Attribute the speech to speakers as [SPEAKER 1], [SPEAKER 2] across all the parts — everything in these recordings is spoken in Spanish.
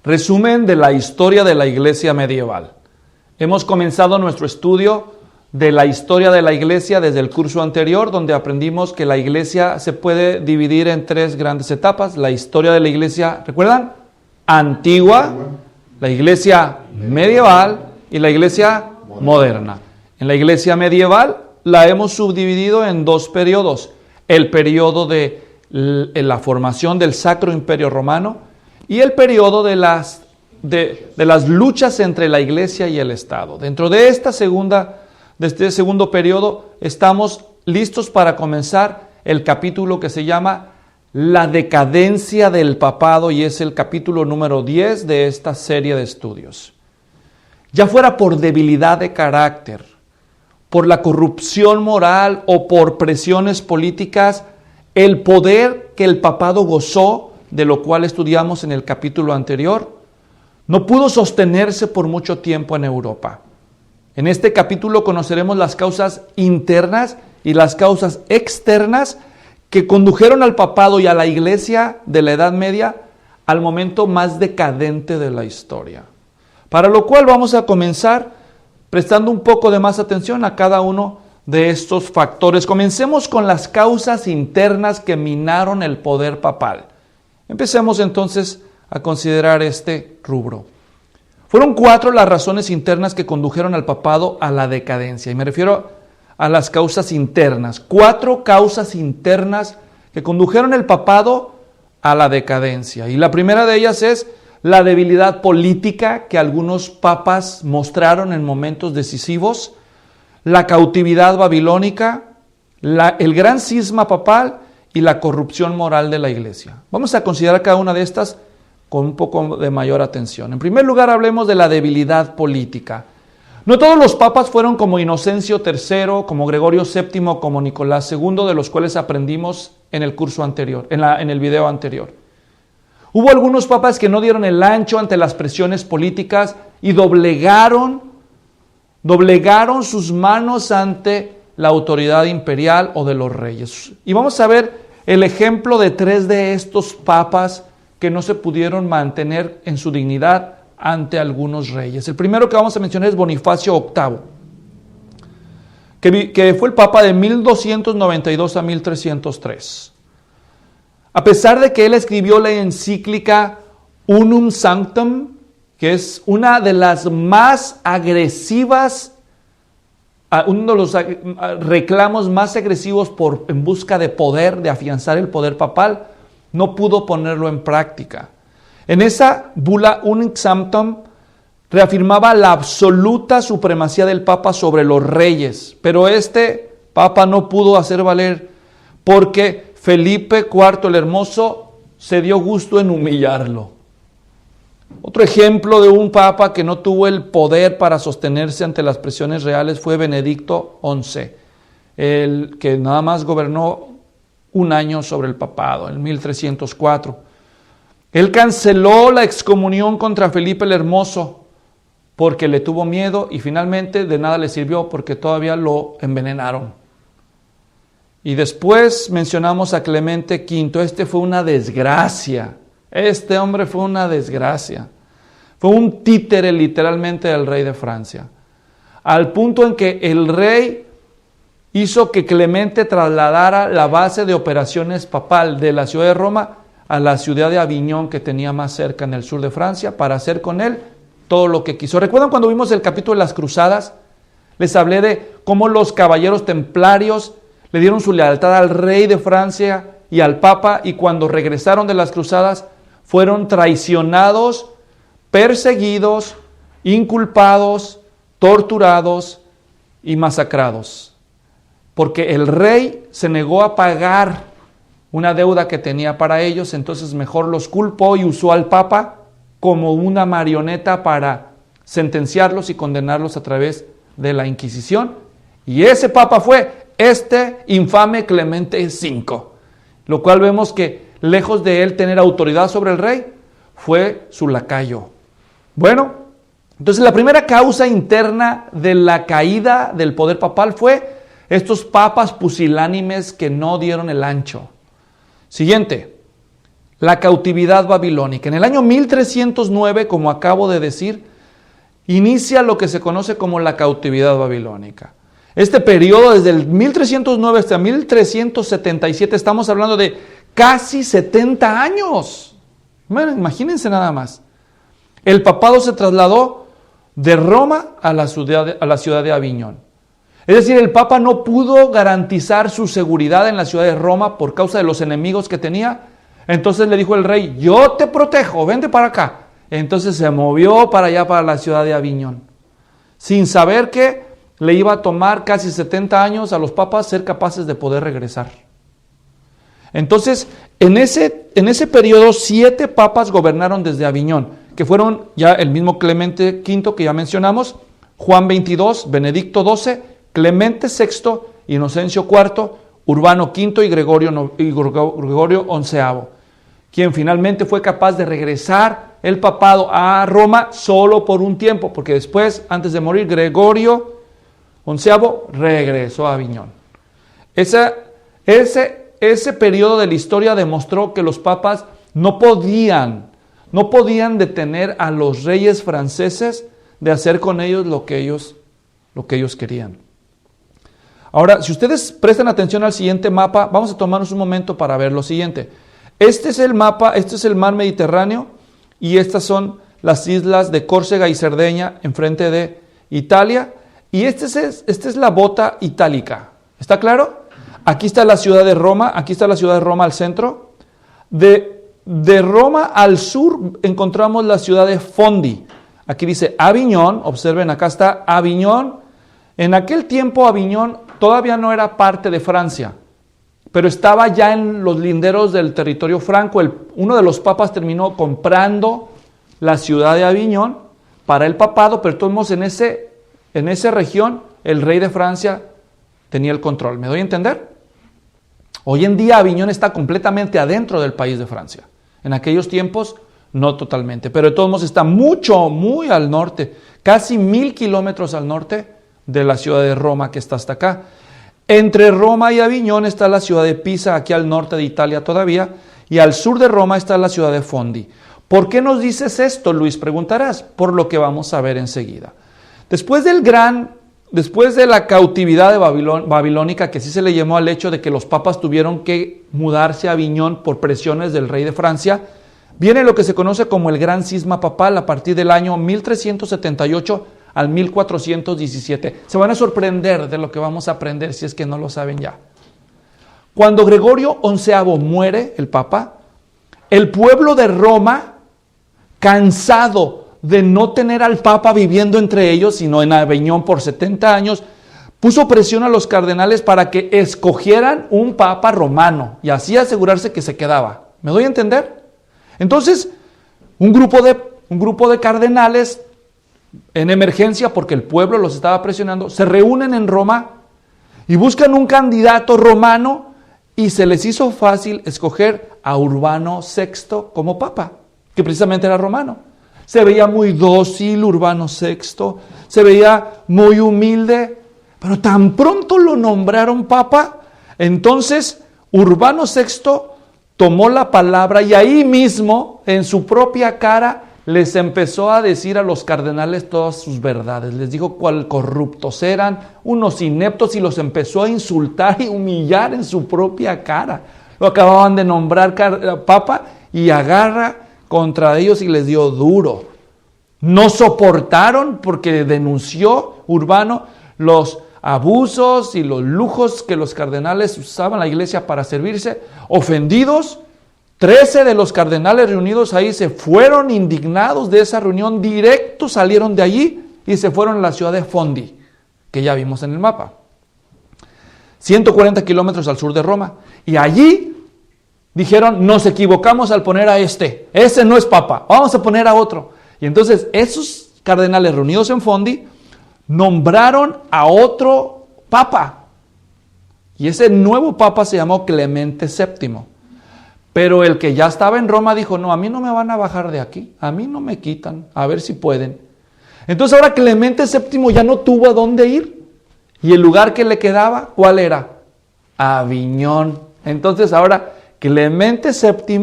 [SPEAKER 1] Resumen de la historia de la Iglesia medieval. Hemos comenzado nuestro estudio de la historia de la Iglesia desde el curso anterior, donde aprendimos que la Iglesia se puede dividir en tres grandes etapas. La historia de la Iglesia, ¿recuerdan? Antigua, la Iglesia medieval y la Iglesia moderna. En la Iglesia medieval la hemos subdividido en dos periodos. El periodo de la formación del Sacro Imperio Romano y el periodo de las luchas entre la Iglesia y el Estado. Dentro de este segundo periodo estamos listos para comenzar el capítulo que se llama La decadencia del papado, y es el capítulo número 10 de esta serie de estudios. Ya fuera por debilidad de carácter, por la corrupción moral o por presiones políticas, el poder que el papado gozó, de lo cual estudiamos en el capítulo anterior, no pudo sostenerse por mucho tiempo en Europa. En este capítulo conoceremos las causas internas y las causas externas que condujeron al papado y a la Iglesia de la Edad Media al momento más decadente de la historia. Para lo cual vamos a comenzar prestando un poco de más atención a cada uno de estos factores. Comencemos con las causas internas que minaron el poder papal. Empecemos entonces a considerar este rubro. Fueron 4 las razones internas que condujeron al papado a la decadencia, y me refiero a las causas internas. 4 causas internas que condujeron el papado a la decadencia. Y la primera de ellas es la debilidad política que algunos papas mostraron en momentos decisivos, la cautividad babilónica, el gran cisma papal y la corrupción moral de la Iglesia. Vamos a considerar cada una de estas con un poco de mayor atención. En primer lugar, hablemos de la debilidad política. No todos los papas fueron como Inocencio III, como Gregorio VII, como Nicolás II, de los cuales aprendimos en el curso anterior, en el video anterior. Hubo algunos papas que no dieron el ancho ante las presiones políticas y doblegaron sus manos ante la autoridad imperial o de los reyes. Y vamos a ver el ejemplo de 3 de estos papas que no se pudieron mantener en su dignidad ante algunos reyes. El primero que vamos a mencionar es Bonifacio VIII, que fue el papa de 1292 a 1303. A pesar de que él escribió la encíclica Unum Sanctam, que es una de las más agresivas, uno de los reclamos más agresivos en busca de poder, de afianzar el poder papal, no pudo ponerlo en práctica. En esa bula Unum Sanctam reafirmaba la absoluta supremacía del papa sobre los reyes, pero este papa no pudo hacer valer porque Felipe IV el Hermoso se dio gusto en humillarlo. Otro ejemplo de un papa que no tuvo el poder para sostenerse ante las presiones reales fue Benedicto XI, el que nada más gobernó un año sobre el papado, en 1304. Él canceló la excomunión contra Felipe el Hermoso porque le tuvo miedo y finalmente de nada le sirvió porque todavía lo envenenaron. Y después mencionamos a Clemente V. Este fue una desgracia. Este hombre fue una desgracia. Fue un títere literalmente del rey de Francia. Al punto en que el rey hizo que Clemente trasladara la base de operaciones papal de la ciudad de Roma a la ciudad de Aviñón, que tenía más cerca en el sur de Francia, para hacer con él todo lo que quiso. ¿Recuerdan cuando vimos el capítulo de las cruzadas? Les hablé de cómo los caballeros templarios le dieron su lealtad al rey de Francia y al papa, y cuando regresaron de las cruzadas fueron traicionados, perseguidos, inculpados, torturados y masacrados. Porque el rey se negó a pagar una deuda que tenía para ellos, entonces mejor los culpó y usó al papa como una marioneta para sentenciarlos y condenarlos a través de la Inquisición. Y ese papa fue este infame Clemente V, lo cual vemos que lejos de él tener autoridad sobre el rey, fue su lacayo. Bueno, entonces la primera causa interna de la caída del poder papal fue estos papas pusilánimes que no dieron el ancho. Siguiente, la cautividad babilónica. En el año 1309, como acabo de decir, inicia lo que se conoce como la cautividad babilónica. Este periodo, desde el 1309 hasta 1377, estamos hablando de casi 70 años. Bueno, imagínense nada más. El papado se trasladó de Roma a la ciudad de Aviñón. Es decir, el Papa no pudo garantizar su seguridad en la ciudad de Roma por causa de los enemigos que tenía. Entonces le dijo el rey, yo te protejo, vente para acá. Entonces se movió para allá, para la ciudad de Aviñón, sin saber que le iba a tomar casi 70 años a los papas ser capaces de poder regresar. Entonces, en ese periodo, 7 papas gobernaron desde Aviñón, que fueron ya el mismo Clemente V que ya mencionamos, Juan XXII, Benedicto XII, Clemente VI, Inocencio IV, Urbano V y Gregorio XI, quien finalmente fue capaz de regresar el papado a Roma solo por un tiempo, porque después, antes de morir, Gregorio XI regresó a Aviñón. Ese periodo de la historia demostró que los papas no podían detener a los reyes franceses de hacer con ellos lo que ellos querían. Ahora, si ustedes prestan atención al siguiente mapa, vamos a tomarnos un momento para ver lo siguiente. Este es el mapa, este es el mar Mediterráneo y estas son las islas de Córcega y Cerdeña enfrente de Italia. Y esta es la bota itálica. ¿Está claro? Aquí está la ciudad de Roma, al centro. De Roma al sur encontramos la ciudad de Fondi. Aquí dice Aviñón, observen, acá está Aviñón. En aquel tiempo Aviñón todavía no era parte de Francia, pero estaba ya en los linderos del territorio franco. Uno de los papas terminó comprando la ciudad de Aviñón para el papado, pero todos en esa región el rey de Francia tenía el control. ¿Me doy a entender? Hoy en día Aviñón está completamente adentro del país de Francia. En aquellos tiempos no totalmente, pero de todos modos está muy al norte, casi 1000 kilómetros al norte de la ciudad de Roma, que está hasta acá. Entre Roma y Aviñón está la ciudad de Pisa, aquí al norte de Italia todavía, y al sur de Roma está la ciudad de Fondi. ¿Por qué nos dices esto, Luis? Preguntarás, por lo que vamos a ver enseguida. Después de la cautividad de babilónica, que sí se le llamó al hecho de que los papas tuvieron que mudarse a Aviñón por presiones del rey de Francia, viene lo que se conoce como el Gran Cisma Papal a partir del año 1378 al 1417. Se van a sorprender de lo que vamos a aprender si es que no lo saben ya. Cuando Gregorio XI muere, el papa, el pueblo de Roma, cansado de no tener al papa viviendo entre ellos, sino en Aviñón por 70 años, puso presión a los cardenales para que escogieran un papa romano y así asegurarse que se quedaba. ¿Me doy a entender? Entonces, un grupo de cardenales en emergencia, porque el pueblo los estaba presionando, se reúnen en Roma y buscan un candidato romano y se les hizo fácil escoger a Urbano VI como papa, que precisamente era romano. Se veía muy dócil Urbano VI, se veía muy humilde, pero tan pronto lo nombraron papa, entonces Urbano VI tomó la palabra y ahí mismo, en su propia cara, les empezó a decir a los cardenales todas sus verdades. Les dijo cuál corruptos eran, unos ineptos, y los empezó a insultar y humillar en su propia cara. Lo acababan de nombrar papa y agarra contra ellos y les dio duro. No soportaron, porque denunció Urbano los abusos y los lujos que los cardenales usaban la iglesia para servirse. Ofendidos, 13 de los cardenales reunidos ahí se fueron indignados de esa reunión, directo salieron de allí y se fueron a la ciudad de Fondi, que ya vimos en el mapa. 140 kilómetros al sur de Roma. Y allí dijeron, nos equivocamos al poner a ese no es papa, vamos a poner a otro. Y entonces esos cardenales reunidos en Fondi nombraron a otro papa. Y ese nuevo papa se llamó Clemente VII. Pero el que ya estaba en Roma dijo, no, a mí no me van a bajar de aquí, a mí no me quitan, a ver si pueden. Entonces ahora Clemente VII ya no tuvo a dónde ir. Y el lugar que le quedaba, ¿cuál era? Aviñón. Entonces ahora Clemente VII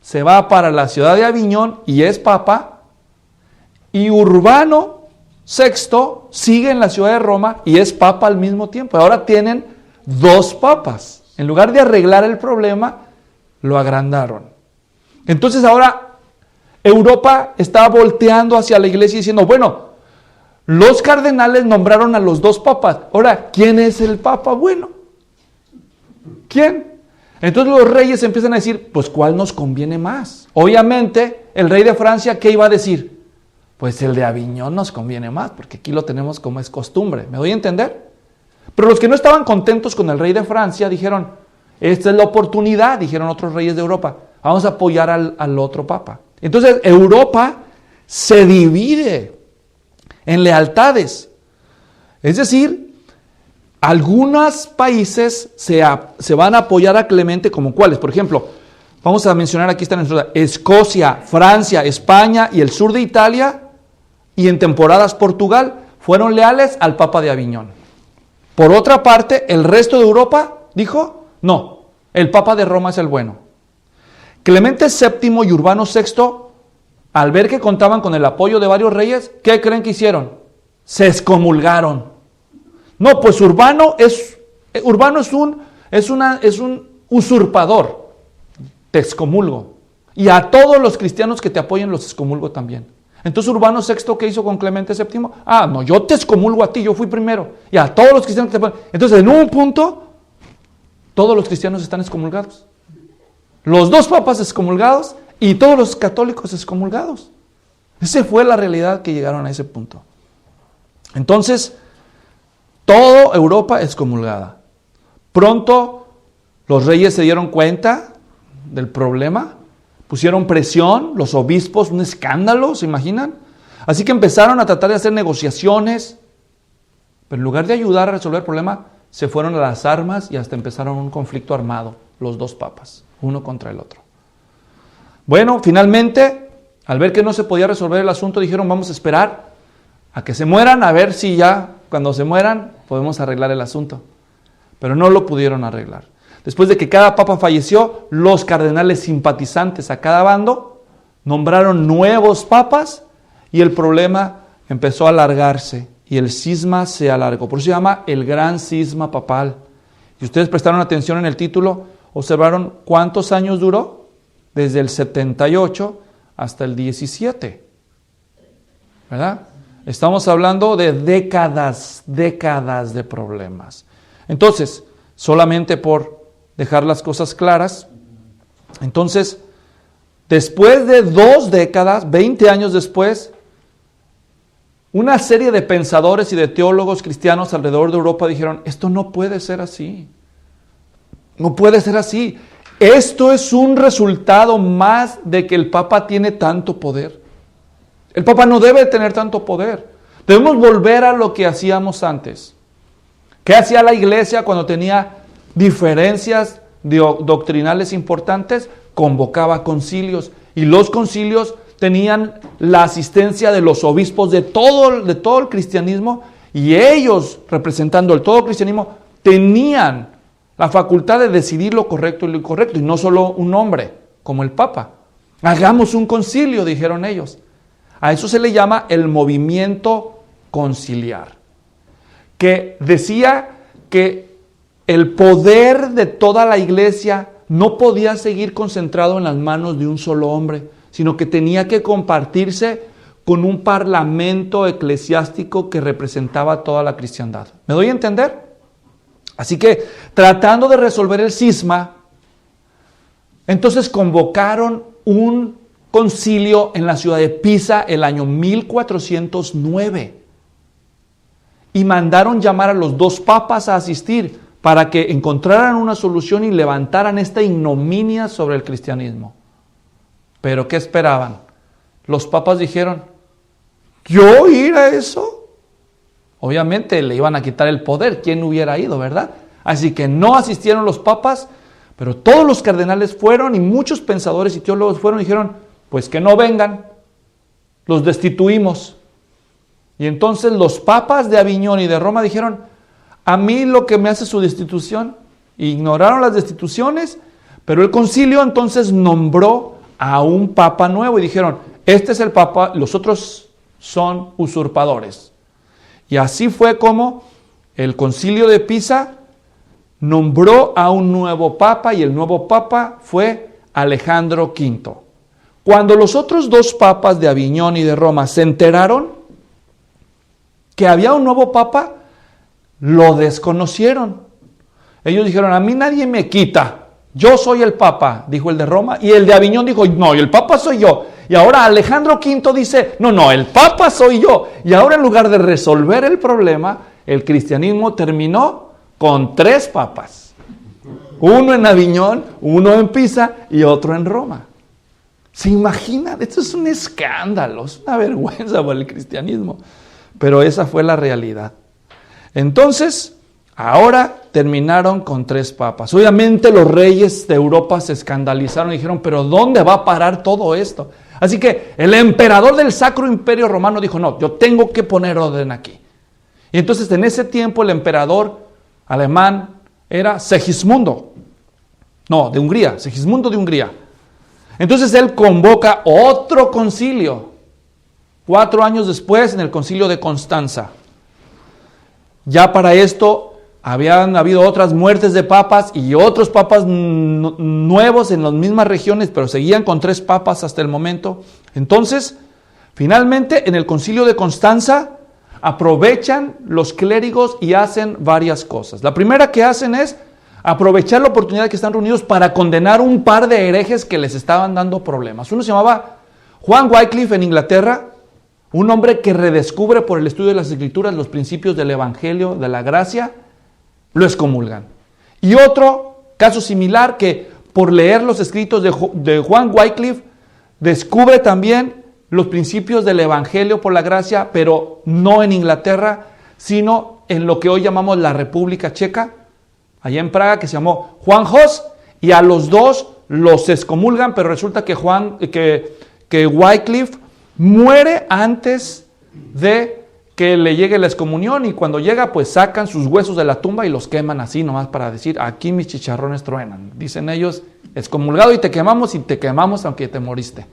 [SPEAKER 1] se va para la ciudad de Aviñón y es papa, y Urbano VI sigue en la ciudad de Roma y es papa al mismo tiempo. Ahora tienen dos papas. En lugar de arreglar el problema, lo agrandaron. Entonces ahora Europa está volteando hacia la iglesia y diciendo, bueno, los cardenales nombraron a los dos papas. Ahora, ¿quién es el papa bueno? ¿Quién? Entonces los reyes empiezan a decir, pues ¿cuál nos conviene más? Obviamente, el rey de Francia, ¿qué iba a decir? Pues el de Aviñón nos conviene más, porque aquí lo tenemos como es costumbre. ¿Me doy a entender? Pero los que no estaban contentos con el rey de Francia dijeron, esta es la oportunidad, dijeron otros reyes de Europa, vamos a apoyar al otro papa. Entonces Europa se divide en lealtades. Es decir, algunos países se van a apoyar a Clemente, como cuáles. Por ejemplo, vamos a mencionar, aquí están Escocia, Francia, España y el sur de Italia, y en temporadas Portugal, fueron leales al Papa de Aviñón. Por otra parte, el resto de Europa dijo, no, el Papa de Roma es el bueno. Clemente VII y Urbano VI, al ver que contaban con el apoyo de varios reyes, ¿qué creen que hicieron? Se excomulgaron. No, pues Urbano es un usurpador. Te excomulgo. Y a todos los cristianos que te apoyen los excomulgo también. Entonces Urbano VI, ¿qué hizo con Clemente VII? Ah, no, yo te excomulgo a ti, yo fui primero. Y a todos los cristianos que te apoyen. Entonces, en un punto, todos los cristianos están excomulgados. Los dos papas excomulgados y todos los católicos excomulgados. Esa fue la realidad que llegaron a ese punto. Entonces, toda Europa excomulgada. Pronto, los reyes se dieron cuenta del problema, pusieron presión, los obispos, un escándalo, ¿se imaginan? Así que empezaron a tratar de hacer negociaciones, pero en lugar de ayudar a resolver el problema, se fueron a las armas y hasta empezaron un conflicto armado, los dos papas, uno contra el otro. Bueno, finalmente, al ver que no se podía resolver el asunto, dijeron, vamos a esperar a que se mueran, a ver si ya, cuando se mueran, podemos arreglar el asunto. Pero no lo pudieron arreglar. Después de que cada papa falleció, los cardenales simpatizantes a cada bando nombraron nuevos papas y el problema empezó a alargarse y el cisma se alargó. Por eso se llama el gran cisma papal. Y ustedes prestaron atención en el título, observaron cuántos años duró, desde el 78 hasta el 17. ¿Verdad? Estamos hablando de décadas de problemas. Entonces, solamente por dejar las cosas claras, entonces, después de 2 décadas, 20 años después, una serie de pensadores y de teólogos cristianos alrededor de Europa dijeron, esto no puede ser así. No puede ser así. Esto es un resultado más de que el Papa tiene tanto poder. El Papa no debe tener tanto poder. Debemos volver a lo que hacíamos antes. ¿Qué hacía la iglesia cuando tenía diferencias doctrinales importantes? Convocaba concilios. Y los concilios tenían la asistencia de los obispos de todo el cristianismo. Y ellos, representando el todo cristianismo, tenían la facultad de decidir lo correcto y lo incorrecto. Y no solo un hombre, como el Papa. Hagamos un concilio, dijeron ellos. A eso se le llama el movimiento conciliar, que decía que el poder de toda la iglesia no podía seguir concentrado en las manos de un solo hombre, sino que tenía que compartirse con un parlamento eclesiástico que representaba a toda la cristiandad. ¿Me doy a entender? Así que, tratando de resolver el cisma, entonces convocaron un concilio en la ciudad de Pisa el año 1409 y mandaron llamar a los dos papas a asistir para que encontraran una solución y levantaran esta ignominia sobre el cristianismo. Pero ¿qué esperaban? Los papas dijeron, ¿yo ir a eso? Obviamente le iban a quitar el poder, ¿quién hubiera ido, verdad? Así que no asistieron los papas, pero todos los cardenales fueron y muchos pensadores y teólogos fueron y dijeron, pues que no vengan, los destituimos. Y entonces los papas de Aviñón y de Roma dijeron, a mí lo que me hace su destitución. Ignoraron las destituciones, pero el concilio entonces nombró a un papa nuevo y dijeron, este es el papa, los otros son usurpadores. Y así fue como el concilio de Pisa nombró a un nuevo papa y el nuevo papa fue Alejandro V. Cuando los otros dos papas de Aviñón y de Roma se enteraron que había un nuevo papa, lo desconocieron. Ellos dijeron, a mí nadie me quita, yo soy el papa, dijo el de Roma, y el de Aviñón dijo, no, el papa soy yo. Y ahora Alejandro V dice, no, el papa soy yo. Y ahora en lugar de resolver el problema, el cristianismo terminó con 3 papas. Uno en Aviñón, uno en Pisa y otro en Roma. ¿Se imaginan? Esto es un escándalo, es una vergüenza para el cristianismo. Pero esa fue la realidad. Entonces, ahora terminaron con 3 papas. Obviamente los reyes de Europa se escandalizaron y dijeron, pero ¿dónde va a parar todo esto? Así que el emperador del Sacro Imperio Romano dijo, no, yo tengo que poner orden aquí. Y entonces en ese tiempo el emperador alemán era Segismundo. No, de Hungría, Segismundo de Hungría. Entonces él convoca otro concilio, 4 años después en el concilio de Constanza. Ya para esto habían habido otras muertes de papas y otros papas nuevos en las mismas regiones, pero seguían con 3 papas hasta el momento. Entonces, finalmente en el concilio de Constanza aprovechan los clérigos y hacen varias cosas. La primera que hacen es aprovechar la oportunidad de que están reunidos para condenar un par de herejes que les estaban dando problemas. Uno se llamaba Juan Wycliffe en Inglaterra, un hombre que redescubre por el estudio de las Escrituras los principios del Evangelio, de la gracia, lo excomulgan. Y otro caso similar que por leer los escritos de Juan Wycliffe descubre también los principios del Evangelio por la gracia, pero no en Inglaterra, sino en lo que hoy llamamos la República Checa, allá en Praga, que se llamó Juan Hus, y a los dos los excomulgan, pero resulta que Wycliffe muere antes de que le llegue la excomunión, y cuando llega pues sacan sus huesos de la tumba y los queman así nomás para decir, aquí mis chicharrones truenan. Dicen ellos, excomulgado y te quemamos aunque te moriste,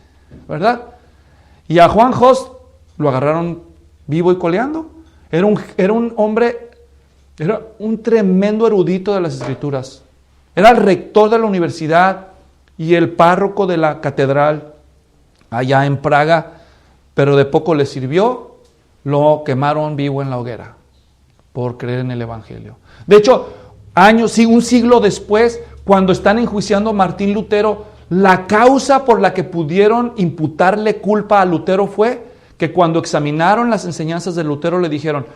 [SPEAKER 1] ¿verdad? Y a Juan Hus lo agarraron vivo y coleando. Era un hombre, era un tremendo erudito de las Escrituras. Era el rector de la universidad y el párroco de la catedral allá en Praga, pero de poco le sirvió. Lo quemaron vivo en la hoguera por creer en el Evangelio. De hecho, un siglo después, cuando están enjuiciando a Martín Lutero, la causa por la que pudieron imputarle culpa a Lutero fue que cuando examinaron las enseñanzas de Lutero le dijeron,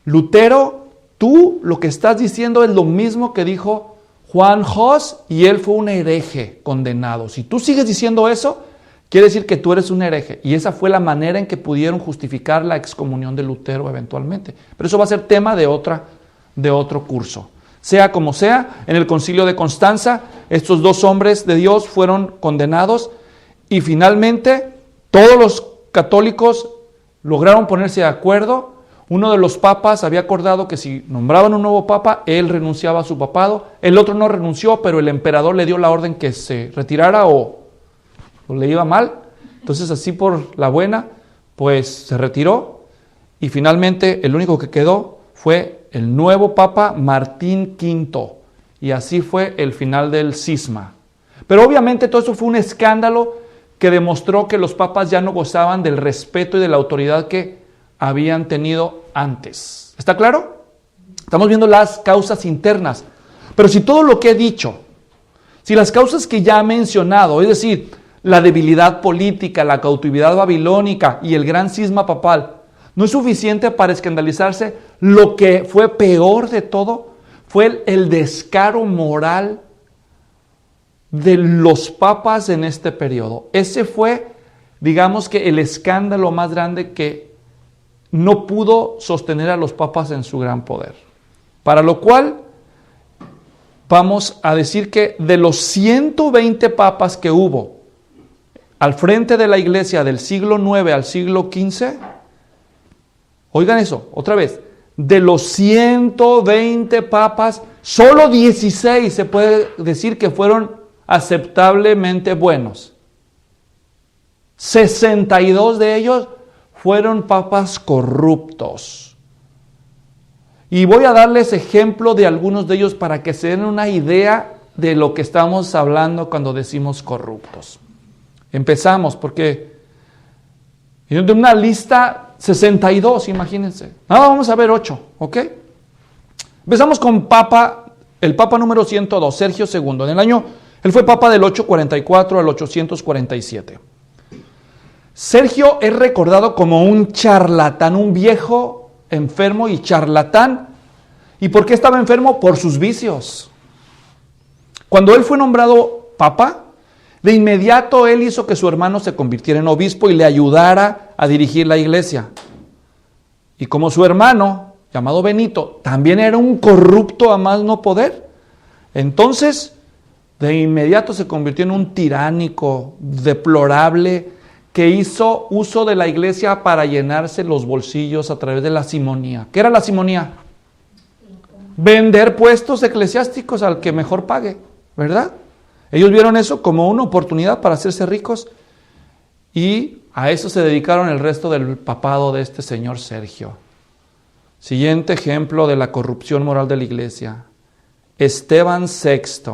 [SPEAKER 1] Lutero, tú lo que estás diciendo es lo mismo que dijo Juan Hus y él fue un hereje condenado. Si tú sigues diciendo eso, quiere decir que tú eres un hereje. Y esa fue la manera en que pudieron justificar la excomunión de Lutero eventualmente. Pero eso va a ser tema de otro curso. Sea como sea, en el concilio de Constanza, estos 2 hombres de Dios fueron condenados y finalmente todos los católicos lograron ponerse de acuerdo. Uno de los papas había acordado que si nombraban un nuevo papa, él renunciaba a su papado. El otro no renunció, pero el emperador le dio la orden que se retirara o le iba mal. Entonces así por la buena, pues se retiró y finalmente el único que quedó fue el nuevo papa Martín V. Y así fue el final del cisma. Pero obviamente todo eso fue un escándalo que demostró que los papas ya no gozaban del respeto y de la autoridad que habían tenido antes. ¿Está claro? Estamos viendo las causas internas. Pero si todo lo que he dicho, si las causas que ya he mencionado, es decir, la debilidad política, la cautividad babilónica y el gran cisma papal, no es suficiente para escandalizarse, lo que fue peor de todo fue el descaro moral de los papas en este periodo. Ese fue, digamos que el escándalo más grande que no pudo sostener a los papas en su gran poder. Para lo cual, vamos a decir que de los 120 papas que hubo al frente de la iglesia del siglo IX al siglo XV, oigan eso, otra vez, de los 120 papas, solo 16 se puede decir que fueron aceptablemente buenos. 62 de ellos fueron papas corruptos. Y voy a darles ejemplo de algunos de ellos para que se den una idea de lo que estamos hablando cuando decimos corruptos. Empezamos porque de una lista 62, imagínense. Ahora vamos a ver 8, ¿ok? Empezamos con el Papa número 102, Sergio II. Él fue Papa del 844 al 847. Sergio es recordado como un charlatán, un viejo enfermo y charlatán. ¿Y por qué estaba enfermo? Por sus vicios. Cuando él fue nombrado Papa, de inmediato él hizo que su hermano se convirtiera en obispo y le ayudara a dirigir la iglesia. Y como su hermano, llamado Benito, también era un corrupto a más no poder, entonces de inmediato se convirtió en un tiránico deplorable que hizo uso de la iglesia para llenarse los bolsillos a través de la simonía. ¿Qué era la simonía? Vender puestos eclesiásticos al que mejor pague, ¿verdad? Ellos vieron eso como una oportunidad para hacerse ricos y a eso se dedicaron el resto del papado de este señor Sergio. Siguiente ejemplo de la corrupción moral de la iglesia. Esteban VI,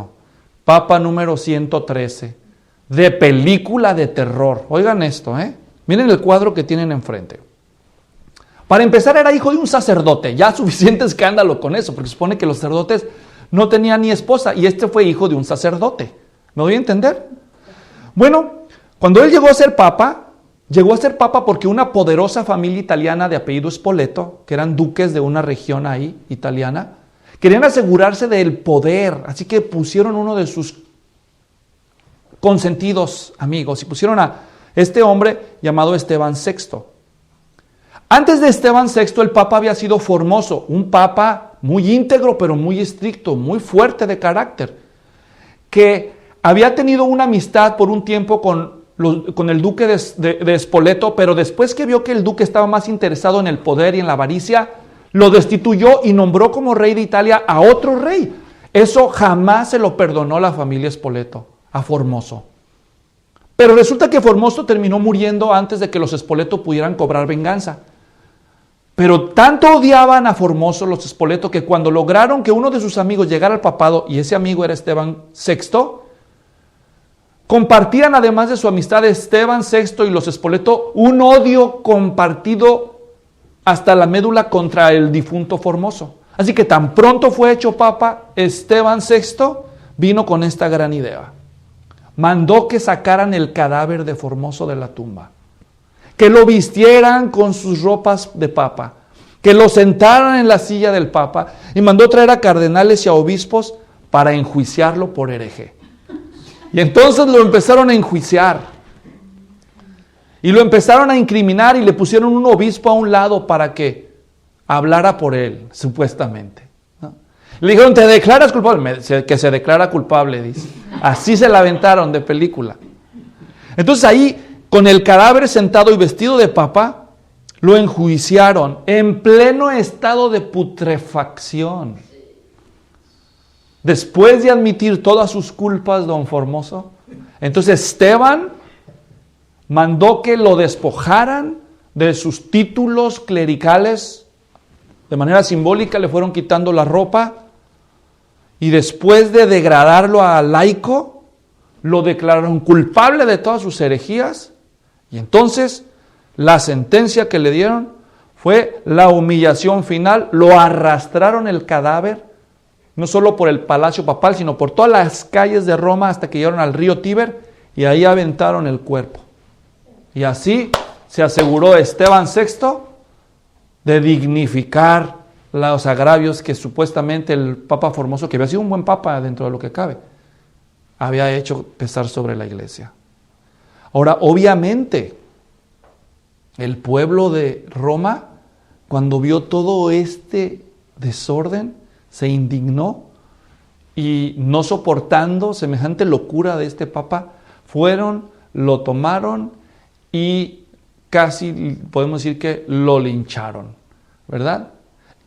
[SPEAKER 1] Papa número 113, de película de terror. Oigan esto, miren el cuadro que tienen enfrente. Para empezar, era hijo de un sacerdote. Ya suficiente escándalo con eso, porque se supone que los sacerdotes no tenían ni esposa, y este fue hijo de un sacerdote. ¿Me doy a entender? Bueno, cuando él llegó a ser papa porque una poderosa familia italiana de apellido Spoleto, que eran duques de una región ahí, italiana, querían asegurarse del poder, así que pusieron uno de sus consentidos amigos y pusieron a este hombre llamado Esteban VI. Antes de Esteban VI, el papa había sido Formoso, un papa muy íntegro, pero muy estricto, muy fuerte de carácter, que había tenido una amistad por un tiempo con el duque de Spoleto, pero después que vio que el duque estaba más interesado en el poder y en la avaricia, lo destituyó y nombró como rey de Italia a otro rey. Eso jamás se lo perdonó la familia Spoleto a Formoso. Pero resulta que Formoso terminó muriendo antes de que los Spoleto pudieran cobrar venganza. Pero tanto odiaban a Formoso los Spoleto que cuando lograron que uno de sus amigos llegara al papado, y ese amigo era Esteban VI, compartían además de su amistad Esteban VI y los Spoleto un odio compartido hasta la médula contra el difunto Formoso. Así que tan pronto fue hecho papa, Esteban VI vino con esta gran idea. Mandó que sacaran el cadáver de Formoso de la tumba, que lo vistieran con sus ropas de papa, que lo sentaran en la silla del papa y mandó traer a cardenales y a obispos para enjuiciarlo por hereje. Y entonces lo empezaron a enjuiciar y lo empezaron a incriminar y le pusieron un obispo a un lado para que hablara por él, supuestamente. Le dijeron, ¿te declaras culpable? Que se declara culpable, dice. Así se la aventaron de película. Entonces ahí, con el cadáver sentado y vestido de papa, lo enjuiciaron en pleno estado de putrefacción. Después de admitir todas sus culpas, don Formoso, entonces Esteban mandó que lo despojaran de sus títulos clericales. De manera simbólica le fueron quitando la ropa y después de degradarlo a laico, lo declararon culpable de todas sus herejías y entonces la sentencia que le dieron fue la humillación final. Lo arrastraron el cadáver, no solo por el palacio papal, sino por todas las calles de Roma hasta que llegaron al río Tíber y ahí aventaron el cuerpo. Y así se aseguró Esteban VI de dignificar los agravios que supuestamente el Papa Formoso, que había sido un buen papa dentro de lo que cabe, había hecho pesar sobre la iglesia. Ahora, obviamente, el pueblo de Roma, cuando vio todo este desorden, se indignó y no soportando semejante locura de este papa, lo tomaron y casi podemos decir que lo lincharon, ¿verdad?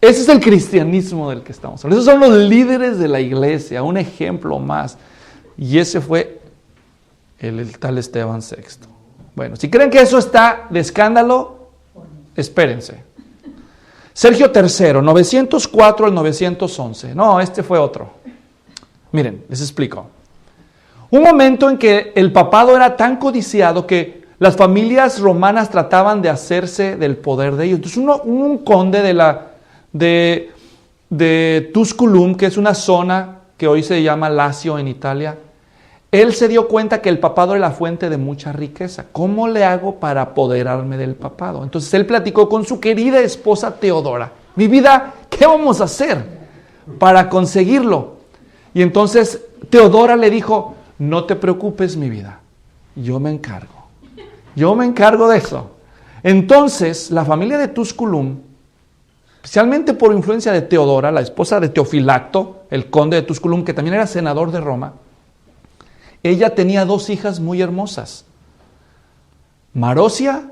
[SPEAKER 1] Ese es el cristianismo del que estamos hablando. Esos son los líderes de la iglesia, un ejemplo más. Y ese fue el tal Esteban VI. Bueno, si creen que eso está de escándalo, espérense. Sergio III, 904 al 911. No, este fue otro. Miren, les explico. Un momento en que el papado era tan codiciado que las familias romanas trataban de hacerse del poder de ellos. Entonces un conde de Tusculum, que es una zona que hoy se llama Lacio en Italia, él se dio cuenta que el papado era la fuente de mucha riqueza. ¿Cómo le hago para apoderarme del papado? Entonces él platicó con su querida esposa Teodora. Mi vida, ¿qué vamos a hacer para conseguirlo? Y entonces Teodora le dijo, no te preocupes, mi vida, yo me encargo de eso. Entonces la familia de Tusculum, especialmente por influencia de Teodora, la esposa de Teofilacto, el conde de Tusculum, que también era senador de Roma, ella tenía 2 hijas muy hermosas, Marosia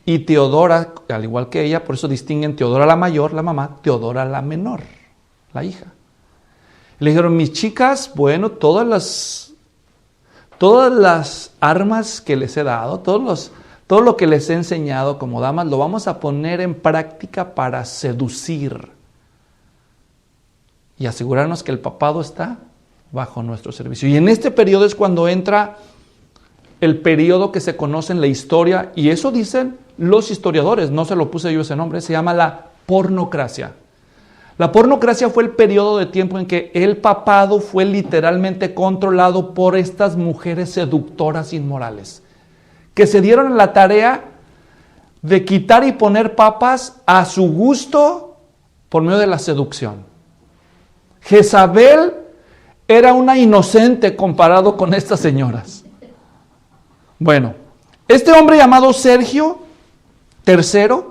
[SPEAKER 1] y Teodora, al igual que ella, por eso distinguen Teodora la mayor, la mamá, Teodora la menor, la hija. Le dijeron, mis chicas, bueno, todas las armas que les he dado, todo lo que les he enseñado como damas, lo vamos a poner en práctica para seducir y asegurarnos que el papado está bajo nuestro servicio. Y en este periodo es cuando entra el periodo que se conoce en la historia, y eso dicen los historiadores, no se lo puse yo ese nombre, se llama la pornocracia. La pornocracia fue el periodo de tiempo en que el papado fue literalmente controlado por estas mujeres seductoras inmorales, que se dieron la tarea de quitar y poner papas a su gusto por medio de la seducción. Jezabel era una inocente comparado con estas señoras. Bueno, este hombre llamado Sergio III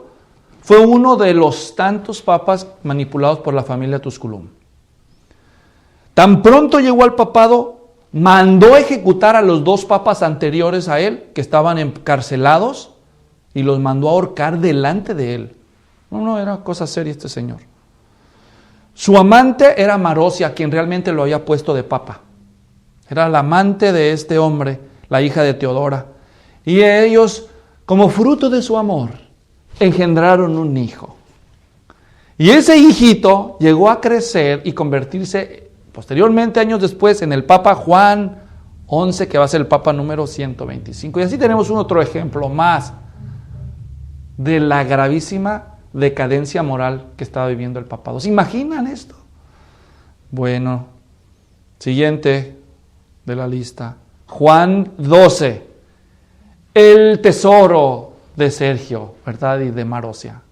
[SPEAKER 1] fue uno de los tantos papas manipulados por la familia Tusculum. Tan pronto llegó al papado, mandó ejecutar a los 2 papas anteriores a él, que estaban encarcelados, y los mandó a ahorcar delante de él. No, era cosa seria este señor. Su amante era Marosia, quien realmente lo había puesto de papa. Era la amante de este hombre, la hija de Teodora. Y ellos, como fruto de su amor, engendraron un hijo. Y ese hijito llegó a crecer y convertirse posteriormente, años después, en el Papa Juan XI, que va a ser el Papa número 125. Y así tenemos un otro ejemplo más de la gravísima decadencia moral que estaba viviendo el papado. ¿Se imaginan esto? Bueno, siguiente de la lista. Juan XII, el tesoro de Sergio, ¿verdad? Y de Marosia.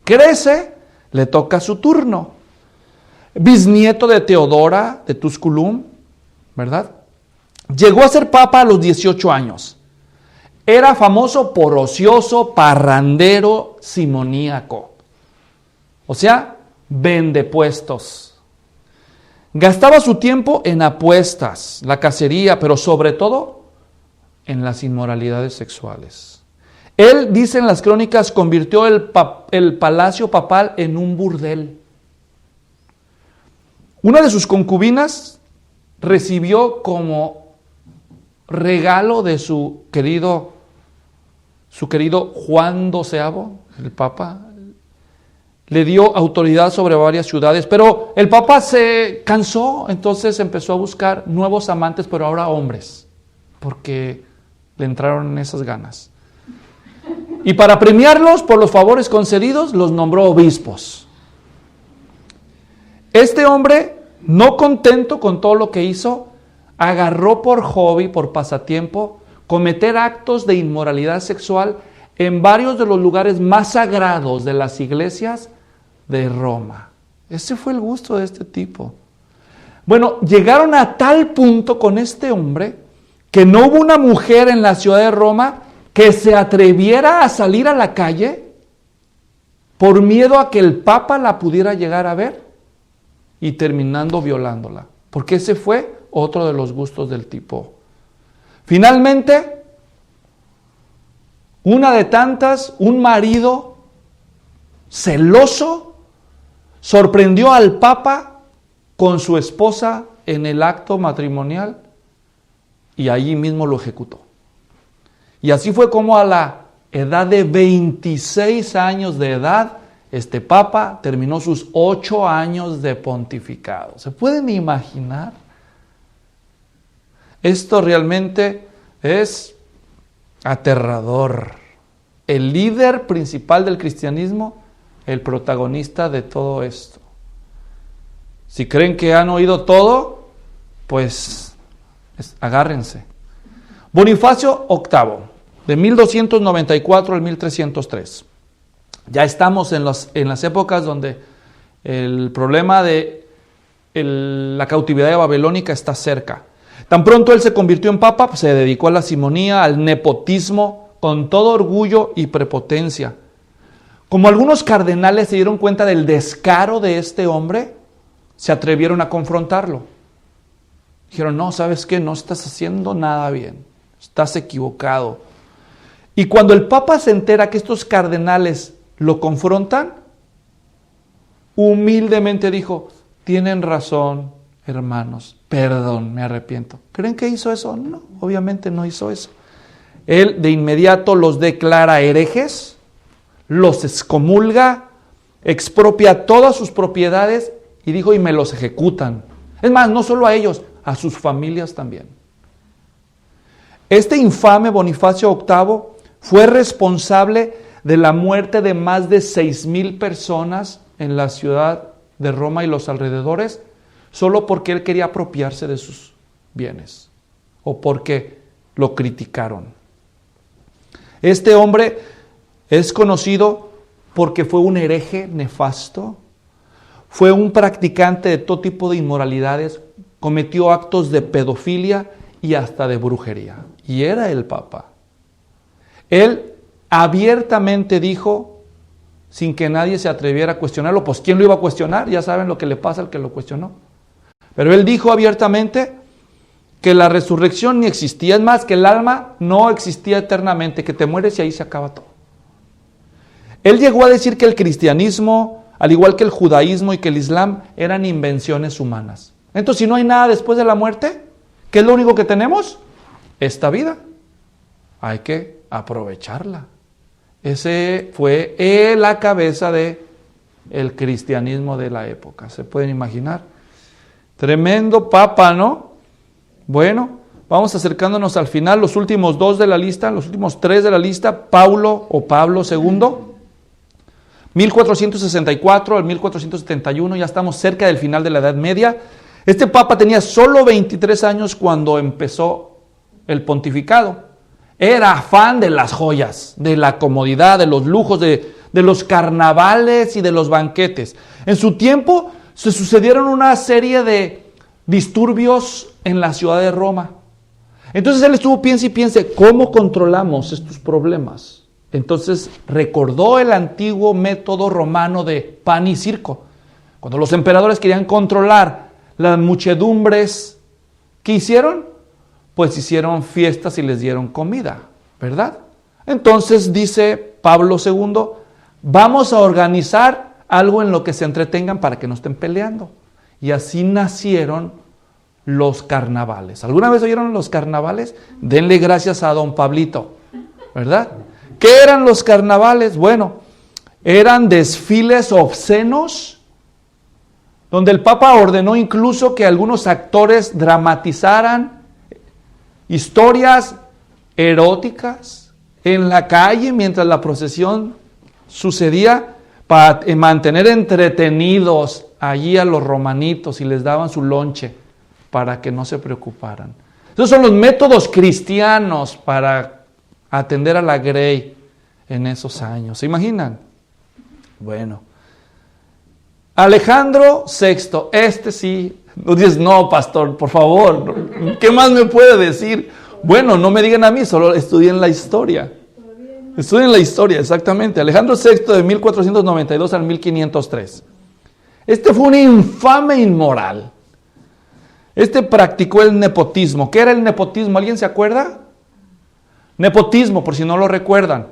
[SPEAKER 1] Crece, le toca su turno. Bisnieto de Teodora, de Tusculum, ¿verdad? Llegó a ser papa a los 18 años. Era famoso por ocioso, parrandero, simoníaco. O sea, vendepuestos. Gastaba su tiempo en apuestas, la cacería, pero sobre todo en las inmoralidades sexuales. Él, dicen las crónicas, convirtió el palacio papal en un burdel. Una de sus concubinas recibió como regalo de su querido Juan XII, el Papa, le dio autoridad sobre varias ciudades, pero el Papa se cansó, entonces empezó a buscar nuevos amantes, pero ahora hombres, porque le entraron en esas ganas. Y para premiarlos por los favores concedidos, los nombró obispos. Este hombre, no contento con todo lo que hizo, agarró por hobby, por pasatiempo, cometer actos de inmoralidad sexual en varios de los lugares más sagrados de las iglesias de Roma. Ese fue el gusto de este tipo. Bueno, llegaron a tal punto con este hombre que no hubo una mujer en la ciudad de Roma que se atreviera a salir a la calle por miedo a que el Papa la pudiera llegar a ver y terminando violándola. Porque ese fue otro de los gustos del tipo. Finalmente, una de tantas, un marido celoso sorprendió al Papa con su esposa en el acto matrimonial y allí mismo lo ejecutó. Y así fue como a la edad de 26 años de edad, este papa terminó sus 8 años de pontificado. ¿Se pueden imaginar? Esto realmente es aterrador. El líder principal del cristianismo, el protagonista de todo esto. Si creen que han oído todo, pues agárrense. Bonifacio VIII, de 1294 al 1303. Ya estamos en las épocas donde el problema de la cautividad babilónica está cerca. Tan pronto él se convirtió en papa, pues se dedicó a la simonía, al nepotismo, con todo orgullo y prepotencia. Como algunos cardenales se dieron cuenta del descaro de este hombre, se atrevieron a confrontarlo. Dijeron, no, ¿sabes qué? No estás haciendo nada bien, estás equivocado. Y cuando el papa se entera que estos cardenales lo confrontan, humildemente dijo, tienen razón, hermanos, perdón, me arrepiento. ¿Creen que hizo eso? No, obviamente no hizo eso. Él de inmediato los declara herejes, los excomulga, expropia todas sus propiedades y dijo, y me los ejecutan. Es más, no solo a ellos, a sus familias también. Este infame Bonifacio VIII fue responsable de la muerte de más de 6,000 personas en la ciudad de Roma y los alrededores, solo porque él quería apropiarse de sus bienes o porque lo criticaron. Este hombre es conocido porque fue un hereje nefasto, fue un practicante de todo tipo de inmoralidades, cometió actos de pedofilia y hasta de brujería. Y era el Papa. Él abiertamente dijo, sin que nadie se atreviera a cuestionarlo, pues ¿quién lo iba a cuestionar? Ya saben lo que le pasa al que lo cuestionó. Pero él dijo abiertamente que la resurrección ni existía, es más, que el alma no existía eternamente, que te mueres y ahí se acaba todo. Él llegó a decir que el cristianismo, al igual que el judaísmo y que el islam, eran invenciones humanas. Entonces, si no hay nada después de la muerte, ¿qué es lo único que tenemos? Esta vida. Hay que aprovecharla. Ese fue la cabeza del cristianismo de la época. ¿Se pueden imaginar? Tremendo papa, ¿no? Bueno, vamos acercándonos al final, los últimos 2 de la lista, los últimos 3 de la lista, Pablo II, 1464 al 1471, ya estamos cerca del final de la Edad Media. Este papa tenía solo 23 años cuando empezó el pontificado. Era fan de las joyas, de la comodidad, de los lujos, de los carnavales y de los banquetes. En su tiempo se sucedieron una serie de disturbios en la ciudad de Roma. Entonces él estuvo piense y piense, ¿cómo controlamos estos problemas? Entonces recordó el antiguo método romano de pan y circo. Cuando los emperadores querían controlar las muchedumbres, ¿qué hicieron? Pues hicieron fiestas y les dieron comida, ¿verdad? Entonces dice Pablo II, vamos a organizar algo en lo que se entretengan para que no estén peleando. Y así nacieron los carnavales. ¿Alguna vez oyeron los carnavales? Denle gracias a don Pablito, ¿verdad? ¿Qué eran los carnavales? Bueno, eran desfiles obscenos, donde el Papa ordenó incluso que algunos actores dramatizaran historias eróticas en la calle mientras la procesión sucedía, para mantener entretenidos allí a los romanitos y les daban su lonche para que no se preocuparan. Esos son los métodos cristianos para atender a la grey en esos años. ¿Se imaginan? Bueno. Alejandro VI, este sí, no dices, no, pastor, por favor, ¿qué más me puede decir? Bueno, no me digan a mí, solo estudien la historia. Estudien la historia, exactamente. Alejandro VI de 1492 al 1503. Este fue un infame inmoral. Este practicó el nepotismo. ¿Qué era el nepotismo? ¿Alguien se acuerda? Nepotismo, por si no lo recuerdan.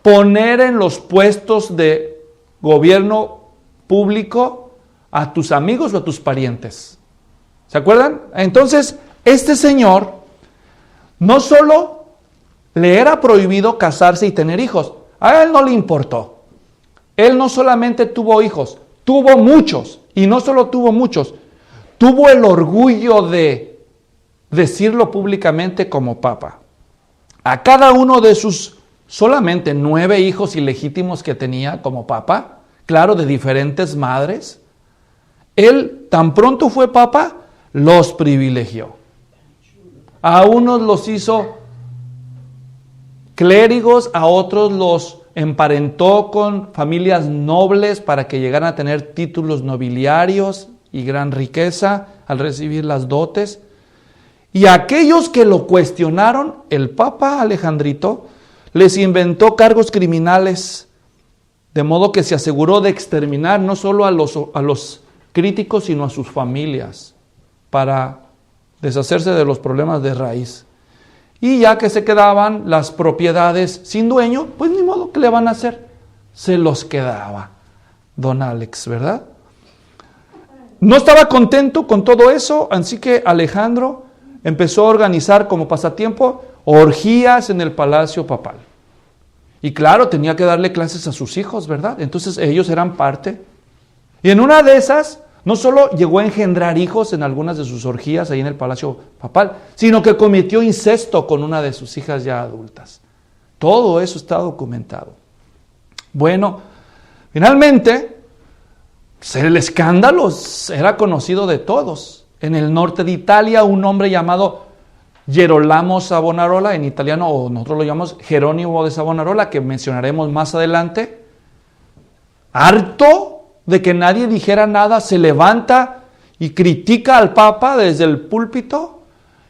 [SPEAKER 1] Poner en los puestos de gobierno público a tus amigos o a tus parientes. ¿Se acuerdan? Entonces, este señor no solo le era prohibido casarse y tener hijos. A él no le importó. Él no solamente tuvo hijos, tuvo muchos. Y no solo tuvo muchos, tuvo el orgullo de decirlo públicamente como papa. A cada uno de sus solamente 9 hijos ilegítimos que tenía como papa, claro, de diferentes madres, él tan pronto fue papa, los privilegió. A unos los hizo clérigos, a otros los emparentó con familias nobles para que llegaran a tener títulos nobiliarios y gran riqueza al recibir las dotes. Y a aquellos que lo cuestionaron, el Papa Alejandrito les inventó cargos criminales, de modo que se aseguró de exterminar no solo a los críticos, sino a sus familias, para deshacerse de los problemas de raíz. Y ya que se quedaban las propiedades sin dueño, pues ni modo, ¿qué le van a hacer? Se los quedaba don Alex, ¿verdad? No estaba contento con todo eso, así que Alejandro empezó a organizar como pasatiempo orgías en el palacio papal. Y claro, tenía que darle clases a sus hijos, ¿verdad? Entonces ellos eran parte. Y en una de esas, no solo llegó a engendrar hijos en algunas de sus orgías ahí en el palacio papal, sino que cometió incesto con una de sus hijas ya adultas. Todo eso está documentado. Bueno, finalmente, el escándalo era conocido de todos. En el norte de Italia, un hombre llamado Gerolamo Savonarola, en italiano, o nosotros lo llamamos Jerónimo de Savonarola, que mencionaremos más adelante, harto de que nadie dijera nada, se levanta y critica al Papa desde el púlpito.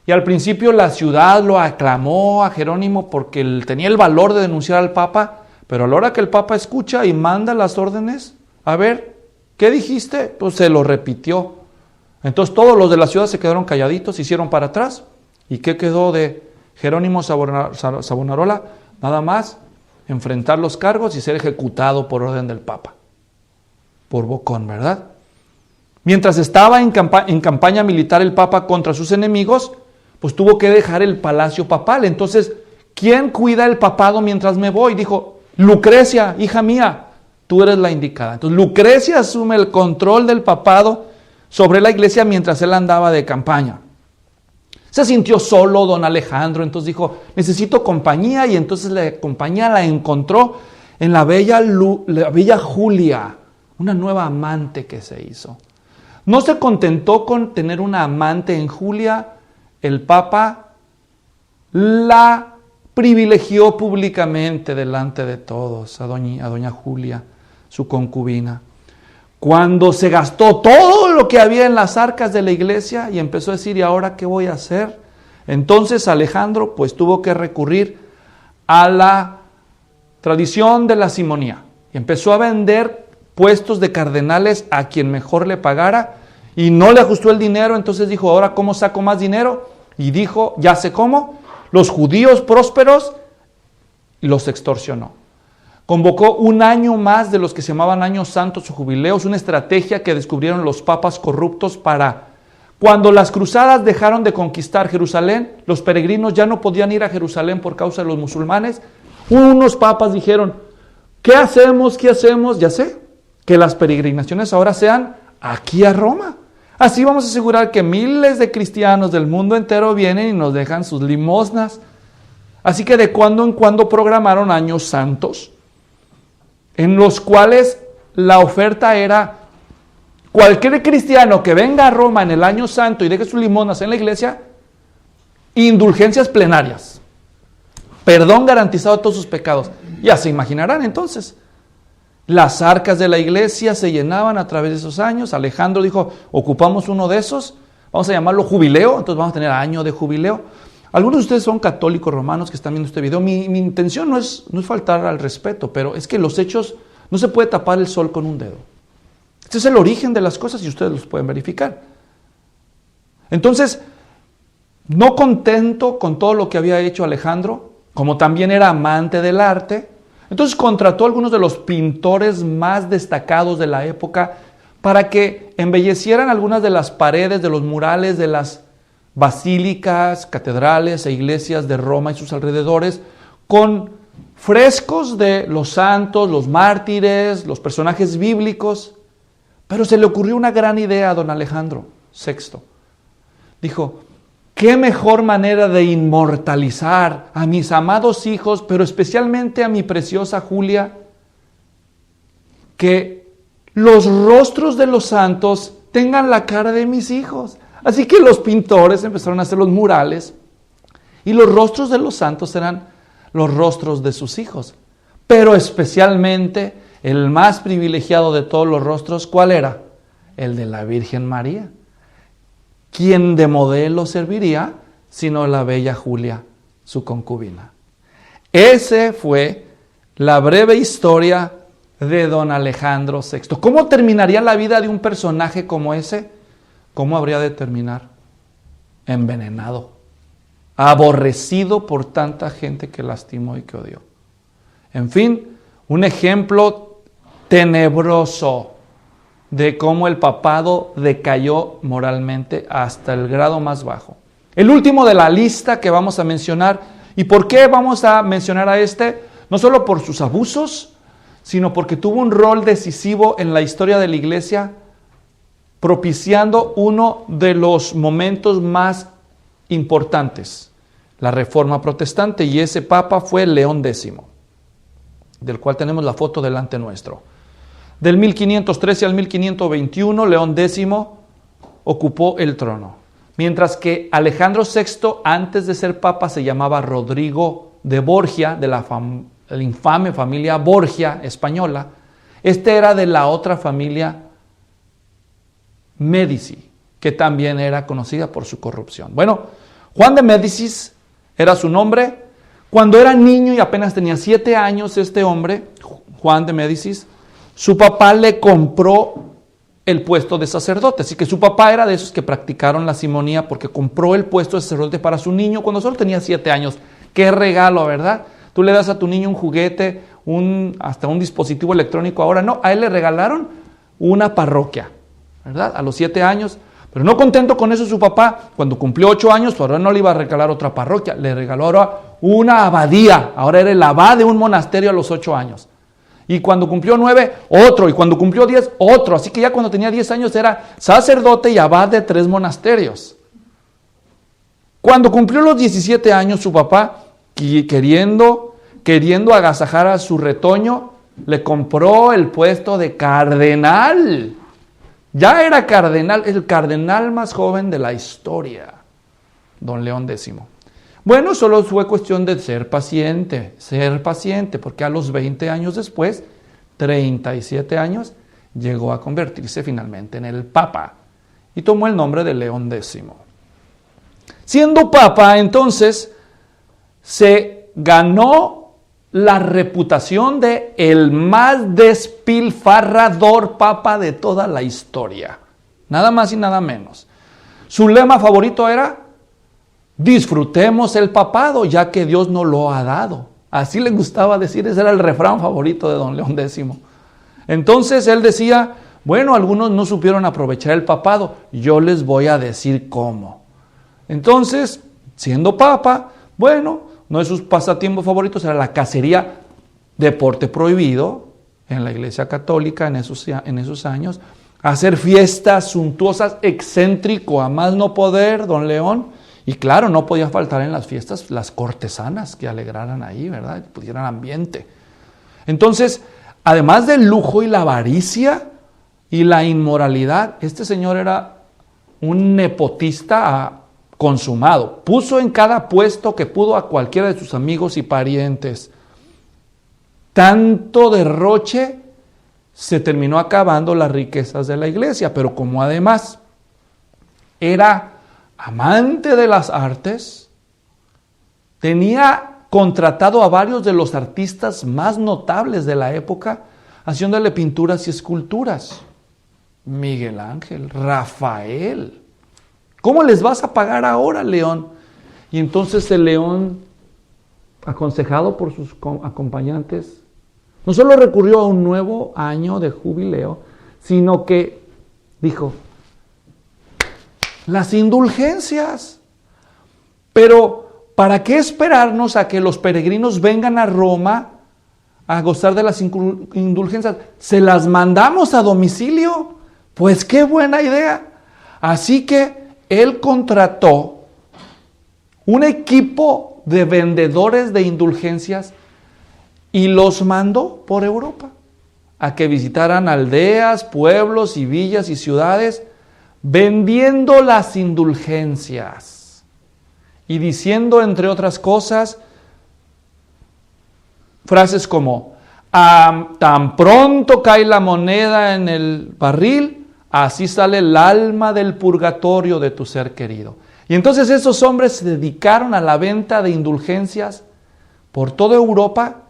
[SPEAKER 1] Y al principio la ciudad lo aclamó a Jerónimo porque él tenía el valor de denunciar al Papa, pero a la hora que el Papa escucha y manda las órdenes, a ver, ¿qué dijiste? Pues se lo repitió. Entonces todos los de la ciudad se quedaron calladitos, se hicieron para atrás. ¿Y qué quedó de Jerónimo Savonarola? Nada más enfrentar los cargos y ser ejecutado por orden del Papa. Por bocón, ¿verdad? Mientras estaba en campaña militar el Papa contra sus enemigos, pues tuvo que dejar el palacio papal. Entonces, ¿quién cuida el papado mientras me voy? Dijo, Lucrecia, hija mía, tú eres la indicada. Entonces, Lucrecia asume el control del papado sobre la iglesia mientras él andaba de campaña. Se sintió solo don Alejandro, entonces dijo, necesito compañía, y entonces la compañía la encontró en la bella Julia, una nueva amante que se hizo. No se contentó con tener una amante en Julia, el Papa la privilegió públicamente delante de todos a doña Julia, su concubina. Cuando se gastó todo lo que había en las arcas de la iglesia y empezó a decir, ¿y ahora qué voy a hacer? Entonces Alejandro pues tuvo que recurrir a la tradición de la simonía y empezó a vender puestos de cardenales a quien mejor le pagara y no le ajustó el dinero. Entonces dijo, ¿ahora cómo saco más dinero? Y dijo, ya sé cómo, los judíos prósperos los extorsionó. Convocó un año más de los que se llamaban años santos o jubileos, una estrategia que descubrieron los papas corruptos para, cuando las cruzadas dejaron de conquistar Jerusalén, los peregrinos ya no podían ir a Jerusalén por causa de los musulmanes. Unos papas dijeron, ¿qué hacemos? ¿Qué hacemos? Ya sé, que las peregrinaciones ahora sean aquí a Roma. Así vamos a asegurar que miles de cristianos del mundo entero vienen y nos dejan sus limosnas. Así que de cuando en cuando programaron años santos, en los cuales la oferta era, cualquier cristiano que venga a Roma en el año santo y deje sus limosnas en la iglesia, indulgencias plenarias, perdón garantizado de todos sus pecados. Ya se imaginarán entonces, las arcas de la iglesia se llenaban a través de esos años. Alejandro dijo, ocupamos uno de esos, vamos a llamarlo jubileo, entonces vamos a tener año de jubileo. Algunos de ustedes son católicos romanos que están viendo este video. Mi intención no es faltar al respeto, pero es que los hechos, no se puede tapar el sol con un dedo. Este es el origen de las cosas y ustedes los pueden verificar. Entonces, no contento con todo lo que había hecho Alejandro, como también era amante del arte, entonces contrató a algunos de los pintores más destacados de la época para que embellecieran algunas de las paredes de los murales de las basílicas, catedrales e iglesias de Roma y sus alrededores con frescos de los santos, los mártires, los personajes bíblicos. Pero se le ocurrió una gran idea a don Alejandro VI. Dijo, qué mejor manera de inmortalizar a mis amados hijos, pero especialmente a mi preciosa Julia, que los rostros de los santos tengan la cara de mis hijos. Así que los pintores empezaron a hacer los murales y los rostros de los santos eran los rostros de sus hijos. Pero especialmente el más privilegiado de todos los rostros, ¿cuál era? El de la Virgen María. ¿Quién de modelo serviría sino la bella Julia, su concubina? Esa fue la breve historia de don Alejandro VI. ¿Cómo terminaría la vida de un personaje como ese? ¿Cómo habría de terminar? Envenenado, aborrecido por tanta gente que lastimó y que odió. En fin, un ejemplo tenebroso de cómo el papado decayó moralmente hasta el grado más bajo. El último de la lista que vamos a mencionar, ¿y por qué vamos a mencionar a este? No solo por sus abusos, sino porque tuvo un rol decisivo en la historia de la Iglesia, propiciando uno de los momentos más importantes, la Reforma Protestante, y ese papa fue León X, del cual tenemos la foto delante nuestro. Del 1513 al 1521, León X ocupó el trono, mientras que Alejandro VI, antes de ser papa, se llamaba Rodrigo de Borgia, de la infame familia Borgia española. Este era de la otra familia Médici, que también era conocida por su corrupción. Bueno, Juan de Médicis era su nombre. Cuando era niño y apenas tenía 7 años, este hombre, Juan de Médicis, su papá le compró el puesto de sacerdote. Así que su papá era de esos que practicaron la simonía porque compró el puesto de sacerdote para su niño cuando solo tenía 7 años. ¡Qué regalo!, ¿verdad? Tú le das a tu niño un juguete, hasta un dispositivo electrónico. Ahora no, a él le regalaron una parroquia, ¿verdad? A los 7 años. Pero no contento con eso, su papá, cuando cumplió 8 años, ahora no le iba a regalar otra parroquia, le regaló ahora una abadía. Ahora era el abad de un monasterio a los 8 años. Y cuando cumplió 9, otro. Y cuando cumplió 10, otro. Así que ya cuando tenía 10 años era sacerdote y abad de 3 monasterios. Cuando cumplió los 17 años, su papá, queriendo agasajar a su retoño, le compró el puesto de cardenal. Ya era cardenal, el cardenal más joven de la historia, don León X. Bueno, solo fue cuestión de ser paciente, porque a los 20 años después, 37 años, llegó a convertirse finalmente en el Papa y tomó el nombre de León X. Siendo Papa, entonces, se ganó la reputación de el más despilfarrador Papa de toda la historia. Nada más y nada menos. Su lema favorito era: disfrutemos el papado, ya que Dios nos lo ha dado. Así le gustaba decir, ese era el refrán favorito de don León X. Entonces él decía, bueno, algunos no supieron aprovechar el papado, yo les voy a decir cómo. Entonces, siendo papa, bueno, uno de sus pasatiempos favoritos era la cacería, deporte prohibido en la Iglesia Católica en esos años, hacer fiestas suntuosas, excéntrico a más no poder, don León. Y claro, no podía faltar en las fiestas las cortesanas que alegraran ahí, ¿verdad? Que pusieran ambiente. Entonces, además del lujo y la avaricia y la inmoralidad, este señor era un nepotista consumado. Puso en cada puesto que pudo a cualquiera de sus amigos y parientes. Tanto derroche, se terminó acabando las riquezas de la iglesia, pero como además era amante de las artes, tenía contratado a varios de los artistas más notables de la época, haciéndole pinturas y esculturas. Miguel Ángel, Rafael. ¿Cómo les vas a pagar ahora, León? Y entonces el León, aconsejado por sus acompañantes, no solo recurrió a un nuevo año de jubileo, sino que dijo: las indulgencias. Pero ¿para qué esperarnos a que los peregrinos vengan a Roma a gozar de las indulgencias? Se las mandamos a domicilio. Pues qué buena idea. Así que él contrató un equipo de vendedores de indulgencias y los mandó por Europa a que visitaran aldeas, pueblos y villas y ciudades vendiendo las indulgencias y diciendo, entre otras cosas, frases como: tan pronto cae la moneda en el barril, así sale el alma del purgatorio de tu ser querido. Y entonces esos hombres se dedicaron a la venta de indulgencias por toda Europa,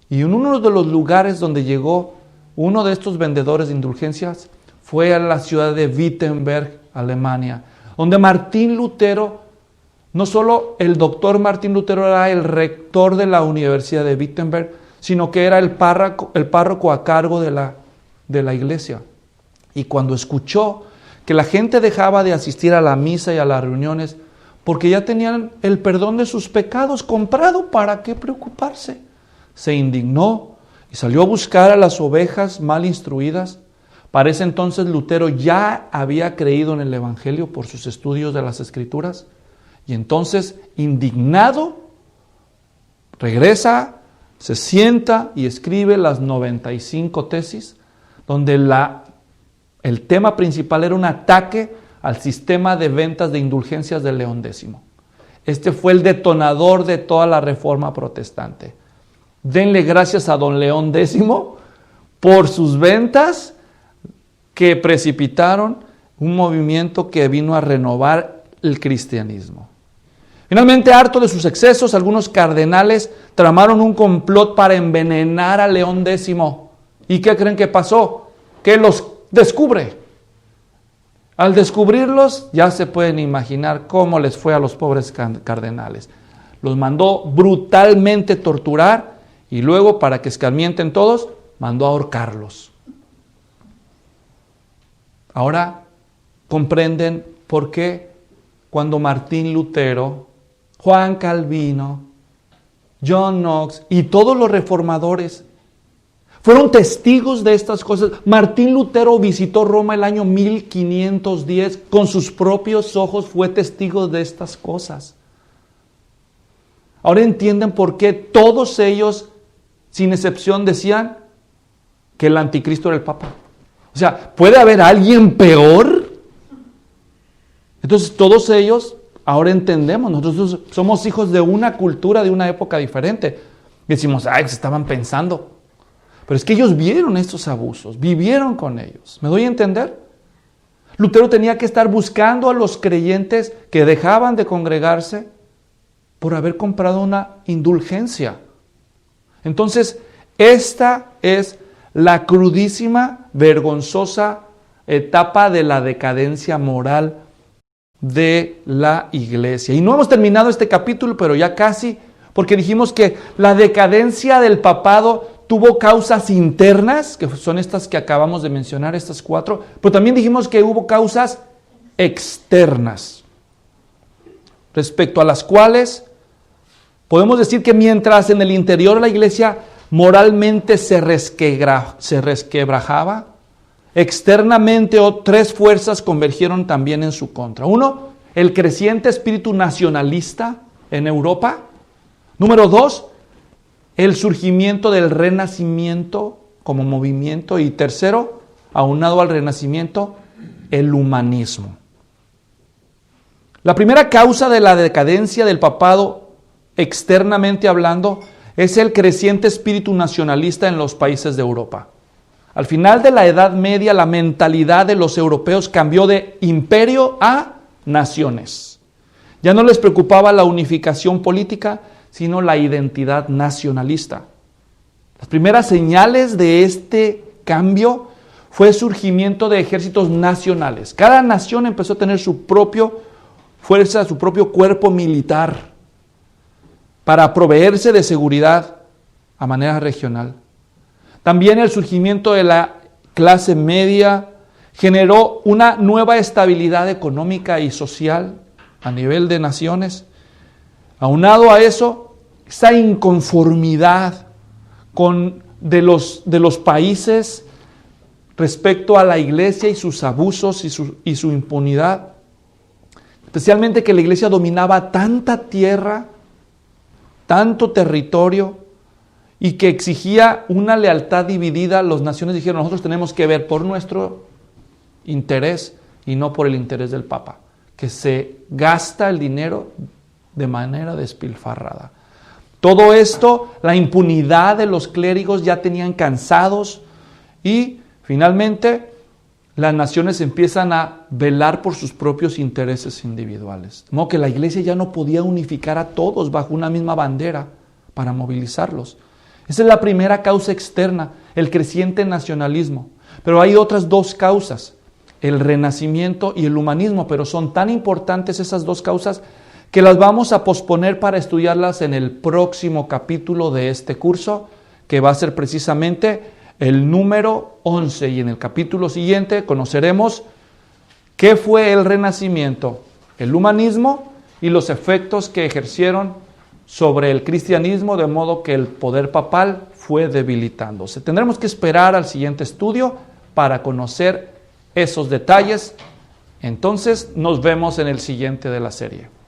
[SPEAKER 1] y en uno de los lugares donde llegó uno de estos vendedores de indulgencias fue a la ciudad de Wittenberg, Alemania, donde Martín Lutero, no solo el doctor Martín Lutero era el rector de la Universidad de Wittenberg, sino que era el párroco a cargo de la iglesia. Y cuando escuchó que la gente dejaba de asistir a la misa y a las reuniones porque ya tenían el perdón de sus pecados comprado, ¿para qué preocuparse? Se indignó y salió a buscar a las ovejas mal instruidas. Para ese entonces Lutero ya había creído en el Evangelio por sus estudios de las Escrituras, y entonces, indignado, regresa, se sienta y escribe las 95 tesis, donde el tema principal era un ataque al sistema de ventas de indulgencias de León X. Este fue el detonador de toda la reforma protestante. Denle gracias a don León X por sus ventas que precipitaron un movimiento que vino a renovar el cristianismo. Finalmente, harto de sus excesos, algunos cardenales tramaron un complot para envenenar a León X. ¿Y qué creen que pasó? Que los descubre. Al descubrirlos, ya se pueden imaginar cómo les fue a los pobres cardenales. Los mandó brutalmente torturar y luego, para que escarmienten todos, mandó a ahorcarlos. Ahora comprenden por qué cuando Martín Lutero, Juan Calvino, John Knox y todos los reformadores fueron testigos de estas cosas. Martín Lutero visitó Roma el año 1510, con sus propios ojos fue testigo de estas cosas. Ahora entienden por qué todos ellos, sin excepción, decían que el anticristo era el Papa. O sea, ¿puede haber alguien peor? Entonces todos ellos, ahora entendemos, nosotros somos hijos de una cultura, de una época diferente. Decimos, se estaban pensando. Pero es que ellos vieron estos abusos, vivieron con ellos. ¿Me doy a entender? Lutero tenía que estar buscando a los creyentes que dejaban de congregarse por haber comprado una indulgencia. Entonces, esta es la crudísima, vergonzosa etapa de la decadencia moral de la iglesia. Y no hemos terminado este capítulo, pero ya casi, porque dijimos que la decadencia del papado tuvo causas internas, que son estas que acabamos de mencionar, estas 4, pero también dijimos que hubo causas externas, respecto a las cuales podemos decir que mientras en el interior de la iglesia moralmente se resquebrajaba, externamente 3 fuerzas convergieron también en su contra. 1, el creciente espíritu nacionalista en Europa. Número 2, el surgimiento del Renacimiento como movimiento. Y tercero, aunado al Renacimiento, el humanismo. La primera causa de la decadencia del papado, externamente hablando, es el creciente espíritu nacionalista en los países de Europa. Al final de la Edad Media, la mentalidad de los europeos cambió de imperio a naciones. Ya no les preocupaba la unificación política, sino la identidad nacionalista. Las primeras señales de este cambio fue el surgimiento de ejércitos nacionales. Cada nación empezó a tener su propia fuerza, su propio cuerpo militar para proveerse de seguridad a manera regional. También el surgimiento de la clase media generó una nueva estabilidad económica y social a nivel de naciones. Aunado a eso, esa inconformidad de los países respecto a la iglesia y sus abusos y su impunidad. Especialmente que la iglesia dominaba tanta tierra, tanto territorio, y que exigía una lealtad dividida. Las naciones dijeron, nosotros tenemos que ver por nuestro interés y no por el interés del Papa, que se gasta el dinero de manera despilfarrada. Todo esto, la impunidad de los clérigos ya tenían cansados, y finalmente las naciones empiezan a velar por sus propios intereses individuales. De modo que la iglesia ya no podía unificar a todos bajo una misma bandera para movilizarlos. Esa es la primera causa externa, el creciente nacionalismo. Pero hay otras dos causas, el renacimiento y el humanismo, pero son tan importantes esas dos causas que las vamos a posponer para estudiarlas en el próximo capítulo de este curso, que va a ser precisamente el número 11. Y en el capítulo siguiente conoceremos qué fue el renacimiento, el humanismo y los efectos que ejercieron sobre el cristianismo, de modo que el poder papal fue debilitándose. Tendremos que esperar al siguiente estudio para conocer esos detalles. Entonces nos vemos en el siguiente de la serie.